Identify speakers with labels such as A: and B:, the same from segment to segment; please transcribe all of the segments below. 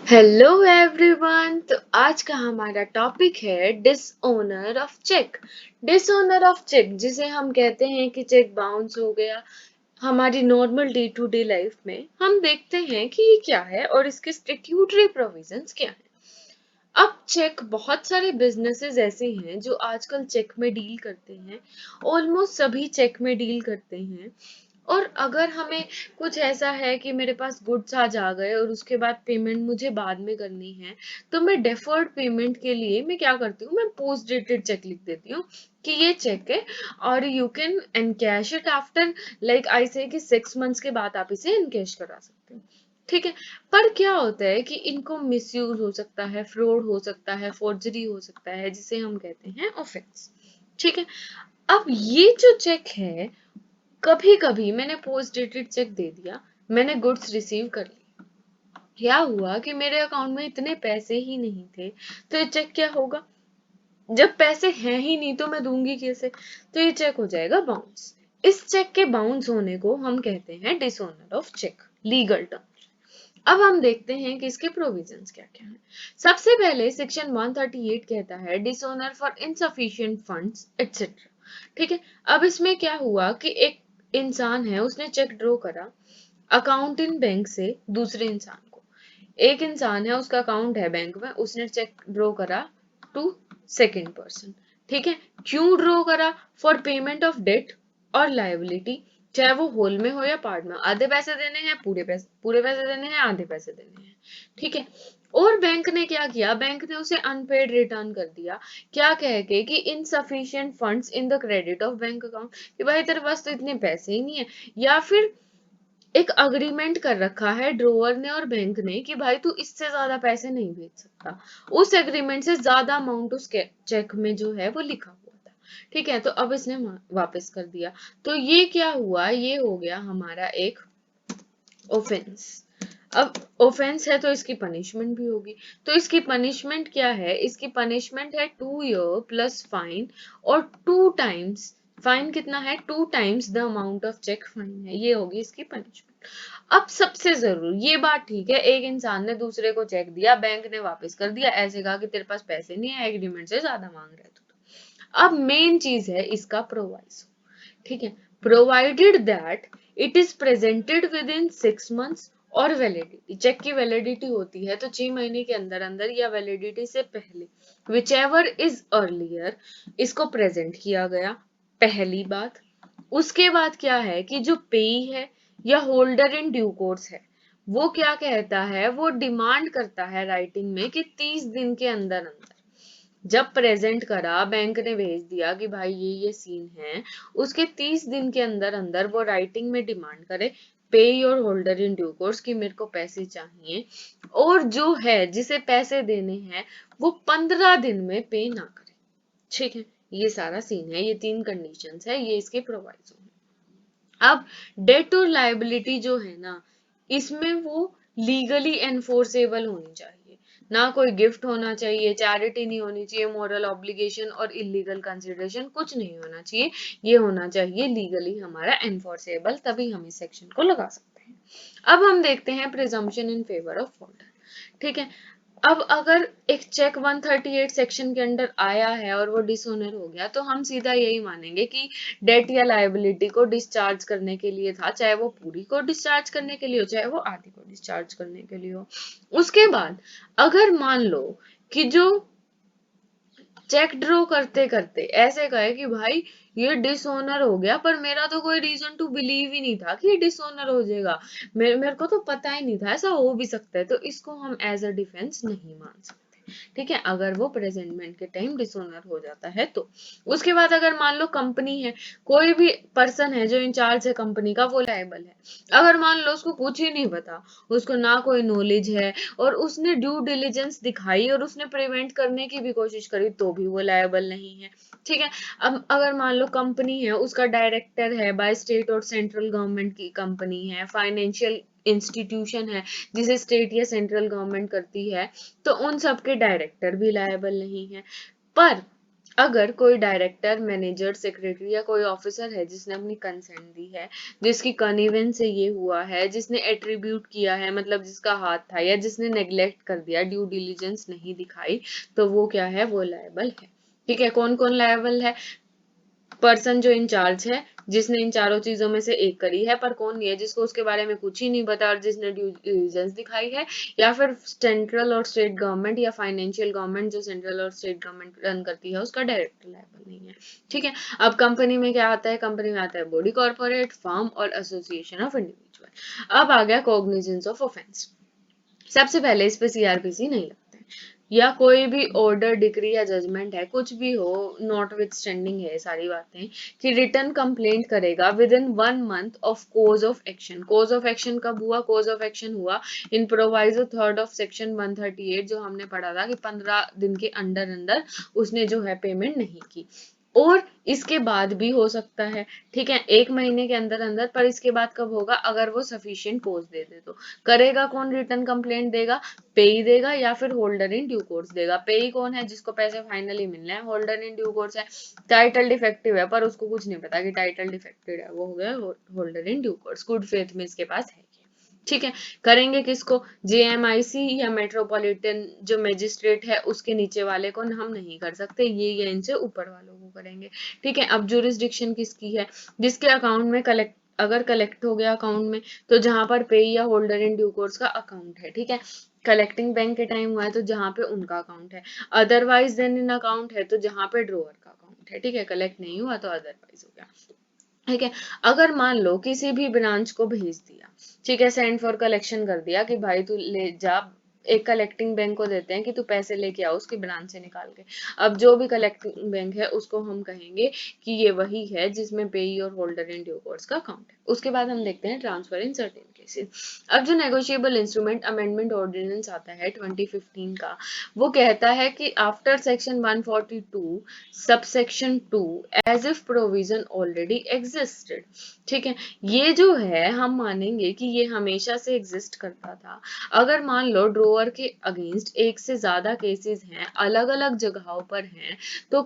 A: Hello everyone. तो आज का हमारा टॉपिक है dishonour of check. Dishonour of check जिसे हम कहते हैं कि चेक बाउंस हो गया। हमारी normal day to day life में हम देखते हैं कि ये क्या है और इसके स्टैट्यूटरी प्रोविजंस क्या है। अब चेक, बहुत सारे बिजनेसेस ऐसे हैं जो आजकल चेक में डील करते हैं। ऑलमोस्ट सभी चेक में डील करते हैं। और अगर हमें कुछ ऐसा है कि मेरे पास गुड्स आज आ गए और उसके बाद पेमेंट मुझे बाद में करनी है, तो मैं डेफर्ड पेमेंट के लिए मैं क्या करती हूँ, मैं पोस्ट डेटेड चेक लिख देती हूँ कि ये चेक है और you can encash it after, like I से कि 6 मंथ्स के बाद आप इसे एनकैश करा सकते हो। ठीक है। पर क्या होता है कि इनको मिसयूज हो सकता है, फ्रॉड हो सकता है, फोर्जरी हो सकता है, जिसे हम कहते हैं ऑफेंस। ठीक है। अब ये जो चेक है, कभी कभी मैंने पोस्ट डेटेड चेक दे दिया, मैंने गुड्स रिसीव कर ली, क्या हुआ कि मेरे अकाउंट में इतने पैसे ही नहीं थे, तो ये चेक क्या होगा? जब पैसे हैं ही नहीं तो मैं दूंगी कैसे? तो ये चेक हो जाएगा बाउंस। इस चेक के बाउंस होने को हम कहते हैं dishonour of cheque, legal term. अब हम देखते हैं कि इसके प्रोविजंस क्या क्या है। सबसे पहले सेक्शन 138 कहता है dishonour for insufficient funds etcetera. ठीक है। अब इसमें क्या हुआ कि एक इंसान है, उसने चेक ड्रॉ करा अकाउंट इन बैंक से दूसरे इंसान को। एक इंसान है, उसका अकाउंट है बैंक में, उसने चेक ड्रॉ करा टू सेकेंड पर्सन। ठीक है। क्यों ड्रॉ करा? फॉर पेमेंट ऑफ डेट और लायबिलिटी, चाहे वो होल में हो या पार्ट में। आधे पैसे देने हैं, पूरे पैसे देने हैं, आधे पैसे देने हैं। ठीक है। और बैंक ने क्या किया? बैंक ने उसे अनपेड रिटर्न कर दिया। क्या कह के कि insufficient funds in the credit of bank account, कि भाई तेरे पास तो इतने पैसे ही नहीं है। या फिर एक अग्रीमेंट कर रखा है ड्रोवर ने और बैंक ने कि भाई तू इससे ज्यादा पैसे नहीं भेज सकता। उस एग्रीमेंट से ज्यादा अमाउंट उस चेक में जो है वो लिखा हुआ था। ठीक है। तो अब इसने वापस कर दिया। तो ये क्या हुआ? ये हो गया हमारा एक ऑफेंस। अब ऑफेंस है तो इसकी पनिशमेंट भी होगी। तो इसकी पनिशमेंट क्या है? इसकी पनिशमेंट है 2 ईयर प्लस फाइन, और 2 टाइम्स फाइन। कितना है? 2 times the amount of cheque fine है, ये होगी इसकी पनिशमेंट। अब सबसे जरूरी ये बात, ठीक है, एक इंसान ने दूसरे को चेक दिया, बैंक ने वापस कर दिया, ऐसे कहा कि तेरे पास पैसे नहीं है, एग्रीमेंट से ज्यादा मांग रहे तो। अब मेन चीज है इसका प्रोवाइसो। ठीक है। Provided that it is presented with in 6 months, और वैलिडिटी, चेक की वैलिडिटी होती है तो 6 महीने के अंदर अंदर या वैलिडिटी से पहले, विच एवर इज अर्लियर, इसको प्रेजेंट किया गया। पहली बात। उसके बाद क्या है कि जो पेई है या होल्डर इन ड्यू कोर्स है, वो क्या कहता है? वो डिमांड करता है राइटिंग में कि 30 दिन के अंदर अंदर, जब प्रेजेंट करा, बैंक ने भेज दिया कि भाई ये सीन है, उसके 30 दिन के अंदर अंदर वो राइटिंग में डिमांड करे, पे your holder in due course, कि मेरे को पैसे चाहिए। और जो है जिसे पैसे देने हैं, वो 15 दिन में पे ना करे। ठीक है। ये सारा सीन है, ये 3 कंडीशंस है, ये इसके प्रोवाइजो है। अब डेट और लायबिलिटी जो है ना, इसमें वो लीगली एनफोर्सेबल होनी चाहिए। ना कोई गिफ्ट होना चाहिए, चैरिटी नहीं होनी चाहिए, मॉरल ऑब्लिगेशन और इलीगल कंसिडरेशन कुछ नहीं होना चाहिए। ये होना चाहिए लीगली हमारा एनफोर्सेबल, तभी हम इस सेक्शन को लगा सकते हैं। अब हम देखते हैं presumption in favour of holder. ठीक है। अब अगर एक चेक 138 सेक्शन के अंडर आया है और वो डिसओनर हो गया, तो हम सीधा यही मानेंगे कि डेट या लायबिलिटी को डिस्चार्ज करने के लिए था, चाहे वो पूरी को डिस्चार्ज करने के लिए हो, चाहे वो आधी को डिस्चार्ज करने के लिए हो। उसके बाद अगर मान लो कि जो चेक ड्रॉ करते करते ऐसे कहे कि भाई ये डिसऑनर हो गया, पर मेरा तो कोई रीजन टू बिलीव ही नहीं था कि ये डिसऑनर हो जाएगा, मेरे को तो पता ही नहीं था, ऐसा हो भी सकता है, तो इसको हम एज अ डिफेंस नहीं मान सकते। ठीक है। अगर वो प्रेजेंटमेंट के टाइम डिसऑनर हो जाता है तो। उसके बाद अगर मान लो कंपनी है, कोई भी पर्सन है जो इंचार्ज है कंपनी का, वो लायबल है। अगर मान लो उसको कुछ ही नहीं पता, उसको ना कोई नॉलेज है, और उसने ड्यू डिलिजेंस दिखाई और उसने प्रिवेंट करने की भी कोशिश करी, तो भी वो लायबल नहीं है। ठीक है। अब अगर मान लो कंपनी है, उसका डायरेक्टर है, बाय स्टेट और सेंट्रल गवर्नमेंट की कंपनी है, फाइनेंशियल इंस्टीट्यूशन है जिसे स्टेट या सेंट्रल गवर्नमेंट करती है, तो उन सबके डायरेक्टर भी लायबल नहीं है। पर अगर कोई डायरेक्टर, मैनेजर, सेक्रेटरी या कोई ऑफिसर है जिसने अपनी कंसेंट दी है, जिसकी कनिवेंस से ये हुआ है, जिसने एट्रीब्यूट किया है मतलब जिसका हाथ था, या जिसने नेग्लेक्ट कर दिया, ड्यू डिलिजेंस नहीं दिखाई, तो वो क्या है, वो लायबल है। ठीक है, कौन कौन लायबल है? पर्सन जो इंचार्ज है, जिसने इन चारों चीजों में से एक करी है पर कौन नहीं है, जिसको उसके बारे में कुछ ही नहीं पता और जिसने ड्यू डिलिजेंस दिखाई है, या फिर सेंट्रल और स्टेट गवर्नमेंट या फाइनेंशियल गवर्नमेंट जो सेंट्रल और स्टेट गवर्नमेंट रन करती है उसका डायरेक्टर लायबल नहीं है। ठीक है, अब कंपनी में क्या आता है? कंपनी में आता है बॉडी कॉर्पोरेट, फर्म और एसोसिएशन ऑफ इंडिविजुअल। अब आ गया कॉग्निजेंस ऑफ ऑफेंस। सबसे पहले इस पे सीआरपीसी नहीं लगता है, या कोई भी ऑर्डर, डिक्री या जजमेंट है, कुछ भी हो, नॉट विथ स्टैंडिंग है सारी बातें, कि रिटर्न कंप्लेंट करेगा within 1 month of cause of action. Cause of action कब हुआ? कोज ऑफ एक्शन हुआ in proviso third of section 138, जो हमने पढ़ा था कि 15 दिन के अंदर अंदर उसने जो है पेमेंट नहीं की। और इसके बाद भी हो सकता है, ठीक है, 1 महीने के अंदर अंदर, पर इसके बाद कब होगा? अगर वो सफिशिएंट कोज दे दे तो। करेगा कौन रिटर्न कंप्लेंट देगा? पेई देगा या फिर होल्डर इन ड्यू कोर्स देगा। पेई कौन है? जिसको पैसे फाइनली मिलने हैं। होल्डर इन ड्यू कोर्स है, टाइटल डिफेक्टिव है पर उसको कुछ नहीं पता कि टाइटल डिफेक्टेड है, वो हो गया holder in due course, good faith में इसके पास है। ठीक है, करेंगे किसको? जेएमआईसी या मेट्रोपॉलिटन जो मजिस्ट्रेट है उसके नीचे वाले को हम नहीं कर सकते, ये या इनसे ऊपर वालों को करेंगे। ठीक है, अब जुरिस्डिक्शन किसकी है? जिसके अकाउंट में कलेक्ट, अगर कलेक्ट हो गया अकाउंट में, तो जहां पर पे या होल्डर इन ड्यू कोर्स का अकाउंट है। ठीक है, कलेक्टिंग बैंक के टाइम हुआ है तो जहां पे उनका अकाउंट है, अदरवाइज देन इन अकाउंट है तो जहां पे ड्रोअर का अकाउंट है। ठीक है, कलेक्ट नहीं हुआ तो अदरवाइज हो गया। ठीक है, अगर मान लो किसी भी ब्रांच को भेज दिया, ठीक है, सेंड फॉर कलेक्शन कर दिया कि भाई तू ले जा, एक कलेक्टिंग बैंक को देते हैं कि तू पैसे लेके आओ उसकी ब्रांच से निकाल के। अब जो भी कलेक्टिंग बैंक है उसको हम कहेंगे कि ये वही है जिसमें पेई और होल्डर इन ड्यू कोर्स का अकाउंट है। उसके बाद हम देखते हैं ट्रांसफर इन सर्टेन केसेस। अब जो नेगोशिएबल इंस्ट्रूमेंट अमेंडमेंट ऑर्डिनेंस आता है 2015 का, वो कहता है कि after section 142 subsection 2 as if provision already existed. ठीक है, ये जो है हम मानेंगे कि ये हमेशा से एग्जिस्ट करता था। अगर मान लो ड्रोअर के अगेंस्ट एक से ज्यादा केसेस हैं, अलग अलग जगहों पर हैं, तो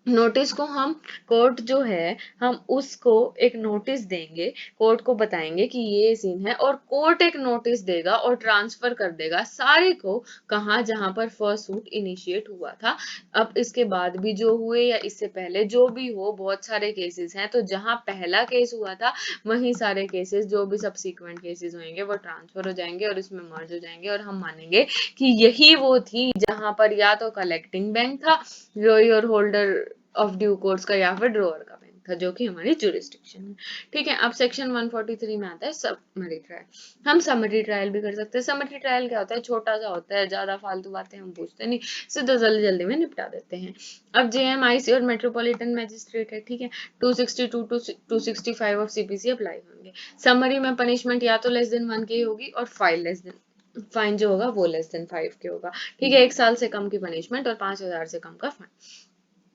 A: नोटिस को हम, कोर्ट जो है हम उसको एक नोटिस देंगे, कोर्ट को बताएंगे कि ये सीन है, और कोर्ट एक नोटिस देगा और ट्रांसफर कर देगा सारे को, कहाँ? जहां पर फर्स्ट सूट इनिशिएट हुआ था। अब इसके बाद भी जो हुए या इससे पहले जो भी हो, बहुत सारे केसेस हैं, तो जहां पहला केस हुआ था वहीं सारे केसेस जो भी सब्सिक्वेंट केसेस होंगे वो ट्रांसफर हो जाएंगे और इसमें मर्ज हो जाएंगे, और हम मानेंगे कि यही वो थी जहां पर या तो कलेक्टिंग बैंक था और होल्डर ऑफ ड्यू कोर्स का, या फिर ड्रोअर का बैंक था, जो कि हमारी जुरिस्डिक्शन है। ठीक है, अब सेक्शन 143 में आता है समरी ट्रायल। हम समरी ट्रायल भी कर सकते हैं। समरी ट्रायल क्या होता है? छोटा सा होता है, ज्यादा फालतू बातें हम पूछते नहीं, सीधा जल्दी जल्दी में निपटा देते हैं। अब जेएमआईसी और मेट्रोपॉलिटन मैजिस्ट्रेट है, ठीक है, 262 टू 265 ऑफ सीपीसी अप्लाई होंगे। समरी में पनिशमेंट या तो लेस देन 1 की होगी और फाइन जो होगा वो लेस देन 5 के होगा। ठीक है, 1 साल से कम की पनिशमेंट और 5,000 से कम का फाइन।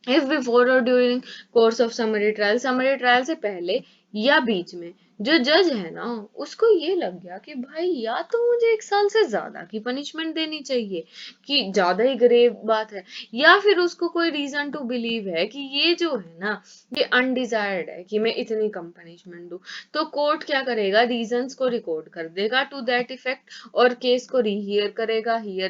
A: इफ बिफोर और during course of summary trial से पहले या बीच में जो जज है ना, उसको ये लग गया कि भाई या तो मुझे 1 साल से ज्यादा की पनिशमेंट देनी चाहिए, कि ज्यादा ही ग्रेव बात है, या फिर उसको कोई रीजन टू बिलीव है कि ये जो है ना ये अनडिजायर्ड है कि मैं इतनी कम पनिशमेंट दूं, तो कोर्ट क्या करेगा? रीजंस को रिकॉर्ड कर देगा टू दैट इफेक्ट, और केस को हियर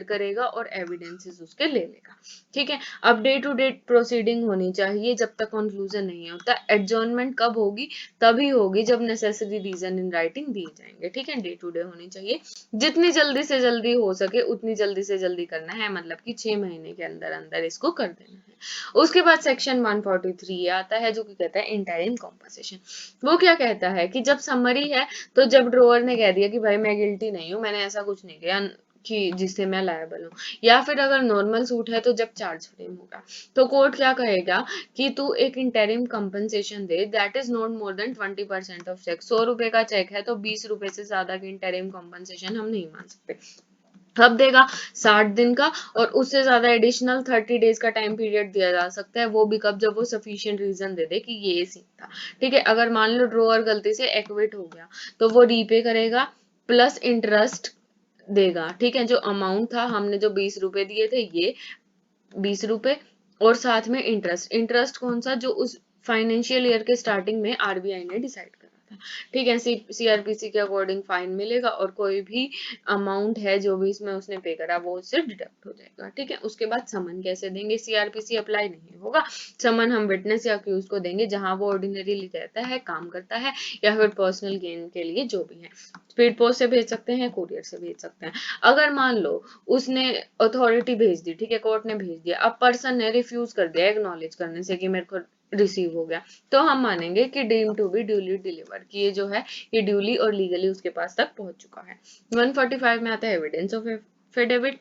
A: करेगा और एविडेंसेस उसके ले लेगा। ठीक है, अब डे टू डे प्रोसीडिंग होनी चाहिए जब तक कंक्लूजन नहीं होता। एडजॉर्नमेंट कब होगी? तभी होगी जब नेसेसरी रीजन इन राइटिंग दिए जाएंगे। ठीक है, डे टू डे होनी चाहिए, जितनी जल्दी से जल्दी हो सके उतनी जल्दी से जल्दी करना है, मतलब कि 6 महीने के अंदर अंदर इसको कर देना है। उसके बाद सेक्शन 143 आता है जो कि कहता है इंटरिम कॉम्पनसेशन। वो क्या कहता है कि जब समरी है, तो जब ड्रोअर ने कह दिया कि भाई मैं गिल्टी नहीं हूं, मैंने ऐसा कुछ नहीं किया कि जिससे मैं लायबल हूँ, या फिर अगर नॉर्मल सूट है तो जब चार्ज फ्रेम होगा, तो कोर्ट क्या कहेगा कि तू एक इंटरिम कंपनसेशन दे that is not more than 20% of cheque. 100 रुपए का चेक है तो 20 रुपए से ज्यादा की इंटरिम कंपनसेशन हम नहीं मान सकते। कब देगा? 60 दिन का, और उससे ज्यादा एडिशनल 30 डेज का टाइम पीरियड दिया जा सकता है, वो भी कब? जब वो सफिशिएंट रीजन दे दे कि ये सीन था। ठीक है, अगर मान लो ड्रोअर गलती से एक्विट हो गया तो वो रीपे करेगा प्लस इंटरेस्ट देगा। ठीक है, जो अमाउंट था, हमने जो 20 रुपए दिए थे, ये 20 रुपए और साथ में इंटरेस्ट, इंटरेस्ट कौन सा, जो उस फाइनेंशियल ईयर के स्टार्टिंग में आरबीआई ने डिसाइड करा था। ठीक है, सीआरपीसी के अकॉर्डिंग फाइन मिलेगा और कोई भी अमाउंट है जो भी इसमें उसने पे करा वो उससे डिडक्ट हो जाएगा। ठीक है, उसके बाद समन कैसे देंगे, सीआरपीसी अप्लाई नहीं होगा, समन हम विटनेस या अक्यूज को देंगे जहां वो ऑर्डिनरीली रहता है, काम करता है, या फिर पर्सनल गेन के लिए जो भी है। स्पीड पोस्ट से भेज सकते हैं, कुरियर से भेज सकते हैं। अगर मान लो उसने अथॉरिटी भेज दी, ठीक है, कोर्ट ने भेज दिया, अब पर्सन ने रिफ्यूज कर दिया एक्नॉलेज करने से कि मेरे को रिसीव हो गया, तो हम मानेंगे कि deem to be duly deliver, कि ये जो है ये ड्यूली और लीगली उसके पास तक पहुंच चुका है। 145 में आता है एविडेंस ऑफ एफिडेविट,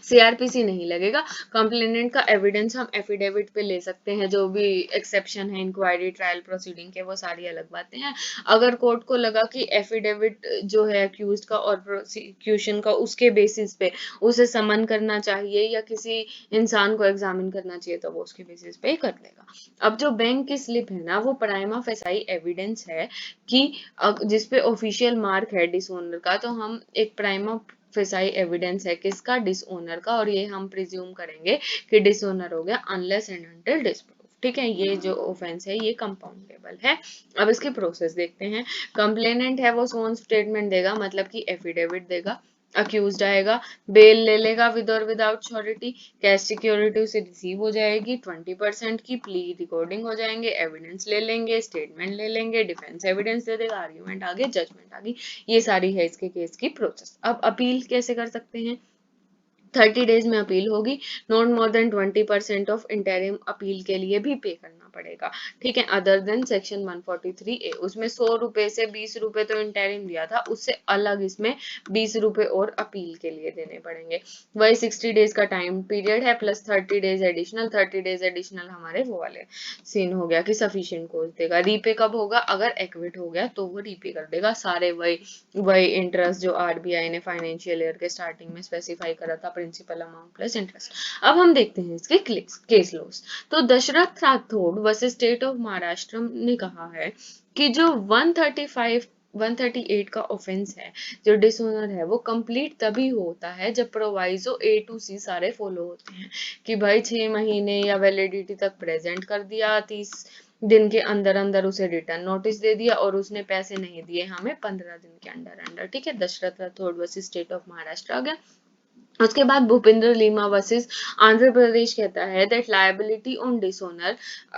A: सीआरपीसी नहीं लगेगा, कंप्लेनेंट का एविडेंस हम एफिडेविट पे ले सकते हैं, जो भी एक्सेप्शन है इंक्वायरी ट्रायल प्रोसीडिंग के वो सारी अलग बातें हैं। अगर कोर्ट को लगा कि एफिडेविट जो है अक्यूज्ड का और प्रोसिक्यूशन का उसके बेसिस पे उसे समन करना चाहिए या किसी इंसान को एग्जामिन करना चाहिए तो वो उसके बेसिस पे कर देगा। अब जो बैंक की स्लिप है ना वो प्राइमा फेसाई एविडेंस है कि जिसपे ऑफिशियल मार्क है डिसओनर का, तो हम एक प्राइमा फेसाई एविडेंस है किसका, डिसओनर का, और ये हम प्रिज्यूम करेंगे कि डिसओनर हो गया अनलेस एंड अनटिल डिस्प्रूव। ठीक है, ये जो ऑफेंस है ये कंपाउंडेबल है। अब इसकी प्रोसेस देखते हैं। कंप्लेनेंट है वो सोन स्टेटमेंट देगा, मतलब कि एफिडेविट देगा, अक्यूज्ड आएगा, बेल ले लेगा विद और विदाउट श्योरिटी, कैश सिक्योरिटी उसे रिसीव हो जाएगी 20% की, प्ली रिकॉर्डिंग हो जाएंगे, एविडेंस ले लेंगे, स्टेटमेंट ले लेंगे, डिफेंस एविडेंस दे देगा, आर्ग्यूमेंट आगे, जजमेंट आ गई। ये सारी है इसके केस की प्रोसेस। अब अपील कैसे कर सकते हैं, 30 डेज में अपील होगी, not more than 20% of interim appeal के लिए भी पे करना पड़ेगा। ठीक है, अदर देन सेक्शन 143A, उसमें 100 रुपए से 20 रुपए तो इंटरिम दिया था, उससे अलग इसमें 20 रुपए और अपील के लिए देने पड़ेंगे। वही 60 डेज का टाइम पीरियड है plus 30 days additional, 30 days additional हमारे वो वाले सीन हो गया कि सफिशिएंट कॉज देगा। रीपे कब होगा, अगर एक्विट हो गया तो वो रीपे कर देगा सारे वही वही इंटरेस्ट जो आरबीआई ने फाइनेंशियल ईयर के स्टार्टिंग में स्पेसिफाई करा था, प्रिंसिपल अमाउंट प्लस इंटरेस्ट। अब हम देखते हैं इसके केस लॉस। तो Dasharath Rathod versus state of Maharashtra ने कहा है कि जो 135 138 का ऑफेंस है, जो डिसऑनर है, वो कंप्लीट तभी होता है जब प्रोवाइजो ए टू सी सारे फॉलो होते हैं, कि भाई 6 महीने या वैलिडिटी तक प्रेजेंट कर दिया, 30 दिन के अंदर अंदर उसे रिटर्न नोटिस दे दिया और उसने पैसे नहीं दिए हमें 15 दिन के अंदर अंदर। ठीक है, Dashrath Rathod versus state of Maharashtra आ गया। उसके बाद भूपेंद्र लीमा वर्सेस आंध्र प्रदेश कहता है दैट लायबिलिटी ऑन डिसओनर,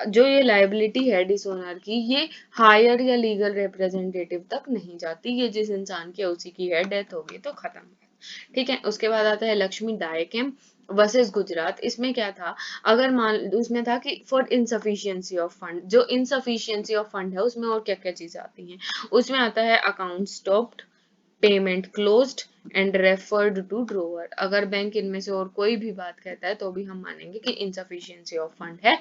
A: जो ये लायबिलिटी है डिसओनर की, ये हायर या लीगल रिप्रेजेंटेटिव तक नहीं जाती, ये जिस इंसान की उसी की है, डेथ होगी तो खत्म है। ठीक है, उसके बाद आता है लक्ष्मी डायकेम वर्सेस गुजरात। इसमें क्या था, अगर मान उसमें था कि फॉर इनसफिशियंसी ऑफ फंड, जो इनसफिशियंसी ऑफ फंड है उसमें और क्या क्या चीजें आती हैं, उसमें आता है account stopped, payment closed and referred to drawer. अगर बैंक इनमें से और कोई भी बात कहता है तो भी हम मानेंगे कि इनसफिशियंसी ऑफ फंड है।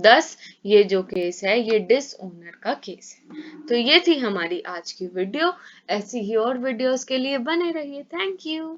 A: 10 ये जो केस है ये डिसओनर का केस है। तो ये थी हमारी आज की वीडियो। ऐसी ही और वीडियोस के लिए बने रहिए। Thank you.